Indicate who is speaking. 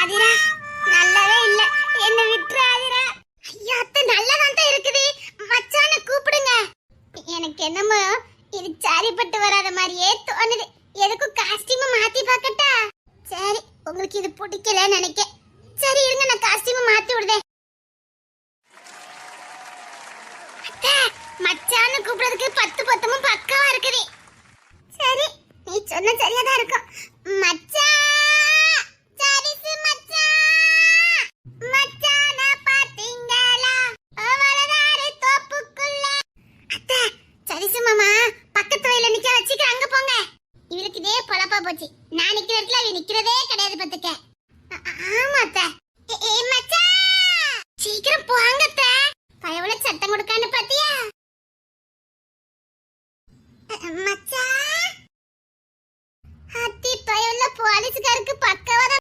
Speaker 1: ஆதிரா நல்லாவே இல்ல, என்ன விட்டுரு ஆதிரா. ஐயா அத்தை நல்லாதான் தான் இருக்குது, மச்சான கூப்பிடுங்க. எனக்கு என்னமோ இது சரிப்பட்டு வராத மாதிரியே தோணுது. எதுக்கும் காஸ்டியூமை மாத்தி பார்க்கட்டா? சரி, உங்களுக்கு இது பிடிக்கலன்னு நினைக்கிறேன். சரி இருங்க, நான் காஸ்டியூமை மாத்தி விடுதேன். அத்தை மச்சான கூப்பிடுறதுக்கு 10 பொத்தமும் பக்காவா இருக்குது. சரி, நீ சொன்ன சரியா தான் இருக்கும். மச்சான்